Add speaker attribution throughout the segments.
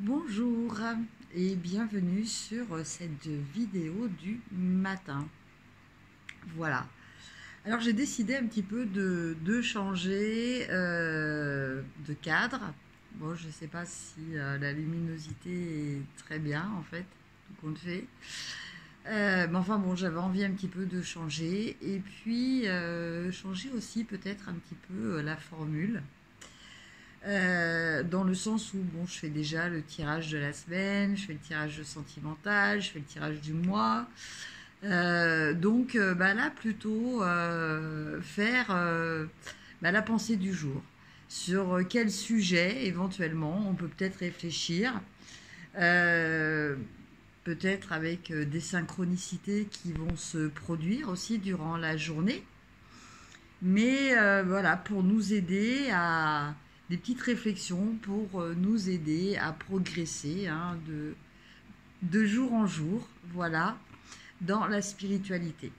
Speaker 1: Bonjour et bienvenue sur cette vidéo du matin. Voilà. Alors j'ai décidé un petit peu de changer de cadre. Bon, je ne sais pas si la luminosité est très bien en fait, tout compte fait. Mais enfin bon, j'avais envie un petit peu de changer et puis changer aussi peut-être un petit peu la formule. Dans le sens où bon, je fais déjà le tirage de la semaine, je fais le tirage sentimental, je fais le tirage du mois. Donc là, plutôt faire la pensée du jour. Sur quel sujet, éventuellement, on peut peut-être réfléchir. Euh, Peut-être avec des synchronicités qui vont se produire aussi durant la journée. Mais voilà, pour nous aider à des petites réflexions pour nous aider à progresser hein, de jour en jour, voilà, dans la spiritualité.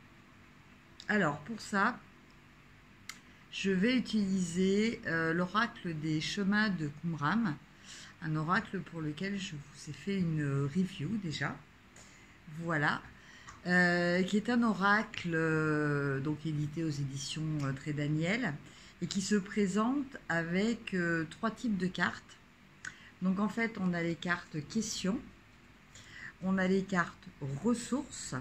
Speaker 1: Alors pour ça, je vais utiliser l'oracle des chemins de Qumran, un oracle pour lequel je vous ai fait une review déjà. Voilà, qui est un oracle donc édité aux éditions Très Daniel et qui se présente avec trois types de cartes. Donc en fait, on a les cartes questions, on a les cartes ressources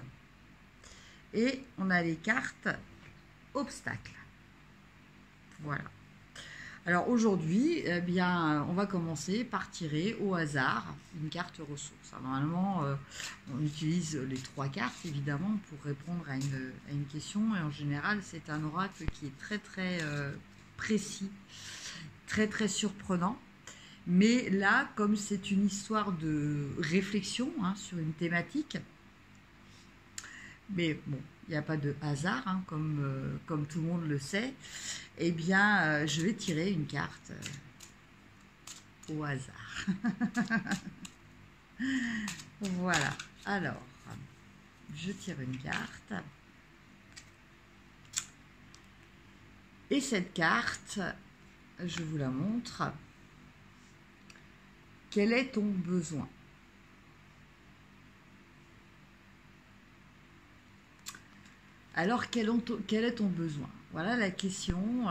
Speaker 1: et on a les cartes obstacles. Voilà. Alors aujourd'hui, eh bien, on va commencer par tirer au hasard une carte ressource. Alors, normalement, on utilise les trois cartes évidemment pour répondre à une question et en général, c'est un oracle qui est très très précis, très très surprenant. Mais là, comme c'est une histoire de réflexion hein, sur une thématique, mais bon, il n'y a pas de hasard, hein, comme tout le monde le sait, eh bien, je vais tirer une carte au hasard. Voilà, alors, je tire une carte. Et cette carte, je vous la montre. Quel est ton besoin ? Alors, quel est ton besoin ? Voilà la question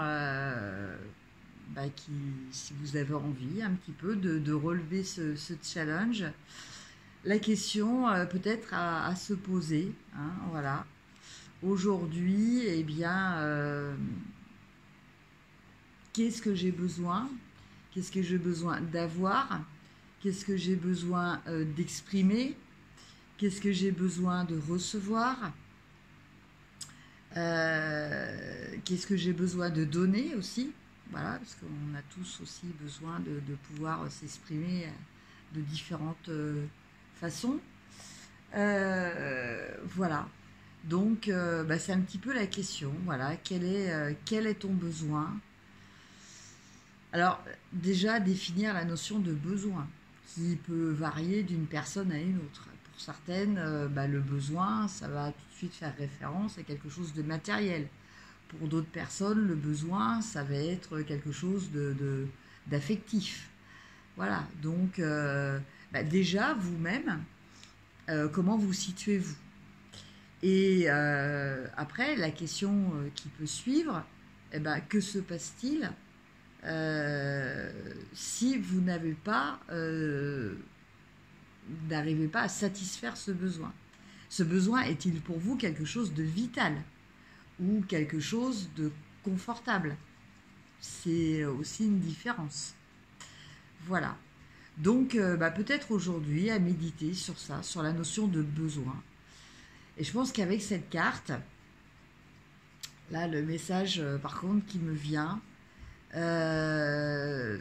Speaker 1: si vous avez envie un petit peu de relever ce challenge. La question peut-être à se poser. Hein, voilà. Aujourd'hui, eh bien, qu'est-ce que j'ai besoin ? Qu'est-ce que j'ai besoin d'avoir ? Qu'est-ce que j'ai besoin d'exprimer ? Qu'est-ce que j'ai besoin de recevoir ? Qu'est-ce que j'ai besoin de donner aussi ? Voilà, parce qu'on a tous aussi besoin de pouvoir s'exprimer de différentes façons. Voilà. Donc, c'est un petit peu la question. Voilà, quel est ton besoin ? Alors, déjà, définir la notion de besoin, qui peut varier d'une personne à une autre. Pour certaines, le besoin, ça va tout de suite faire référence à quelque chose de matériel. Pour d'autres personnes, le besoin, ça va être quelque chose d'affectif. Voilà, donc déjà, vous-même, comment vous situez-vous ? Et après, la question qui peut suivre, que se passe-t-il si vous n'arrivez pas à satisfaire ce besoin. Ce besoin est-il pour vous quelque chose de vital ou quelque chose de confortable ? C'est aussi une différence. Voilà. Donc peut-être aujourd'hui à méditer sur ça, sur la notion de besoin. Et je pense qu'avec cette carte, là le message par contre qui me vient, eh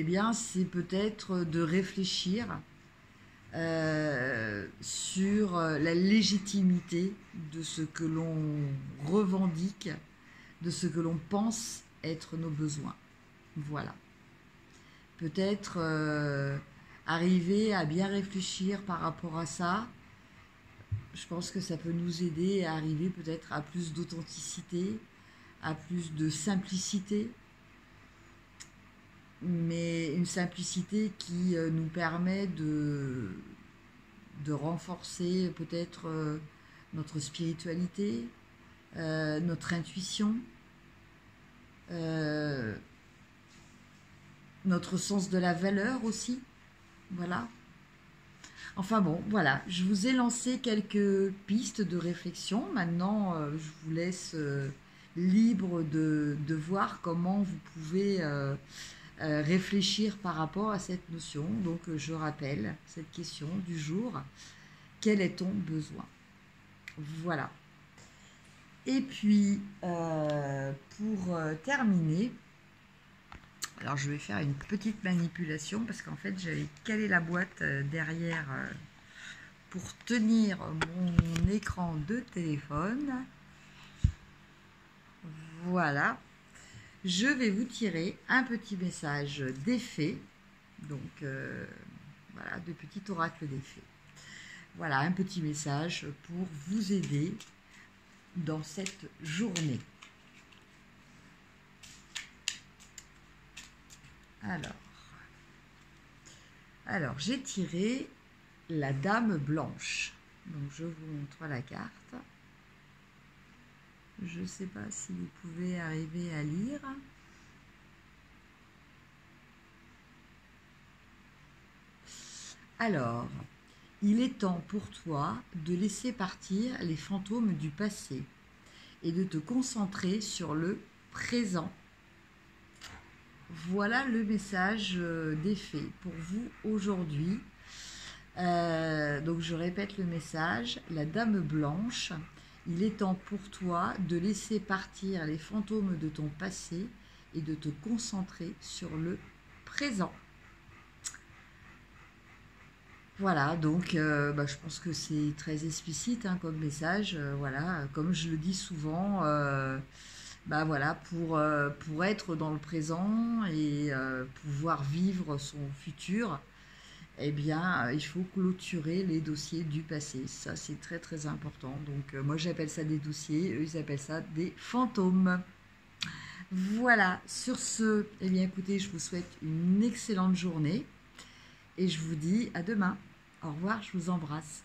Speaker 1: bien, c'est peut-être de réfléchir sur la légitimité de ce que l'on revendique, de ce que l'on pense être nos besoins. Voilà. Peut-être arriver à bien réfléchir par rapport à ça. Je pense que ça peut nous aider à arriver peut-être à plus à plus de simplicité, mais une simplicité qui nous permet de renforcer peut-être notre spiritualité, notre intuition, notre sens de la valeur aussi. Voilà. Enfin bon, voilà, je vous ai lancé quelques pistes de réflexion. Maintenant, je vous laisse libre de voir comment vous pouvez réfléchir par rapport à cette notion. Donc, je rappelle cette question du jour. Quel est ton besoin? Voilà. Et puis, pour terminer, alors je vais faire une petite manipulation parce qu'en fait j'avais calé la boîte derrière pour tenir mon écran de téléphone. Voilà. Je vais vous tirer un petit message d'effet. Donc voilà, de petit oracle d'effet. Voilà, un petit message pour vous aider dans cette journée. Alors j'ai tiré la dame blanche. Donc je vous montre la carte. Je ne sais pas si vous pouvez arriver à lire. Alors, il est temps pour toi de laisser partir les fantômes du passé et de te concentrer sur le présent. Voilà le message d'effet pour vous aujourd'hui. Donc je répète le message. La dame blanche, il est temps pour toi de laisser partir les fantômes de ton passé et de te concentrer sur le présent. Voilà, donc je pense que c'est très explicite comme message. Voilà, comme je le dis souvent, voilà, pour être dans le présent et pouvoir vivre son futur, eh bien, il faut clôturer les dossiers du passé. Ça, c'est très très important. Donc, moi, j'appelle ça des dossiers, eux, ils appellent ça des fantômes. Voilà, sur ce, eh bien, écoutez, je vous souhaite une excellente journée et je vous dis à demain. Au revoir, je vous embrasse.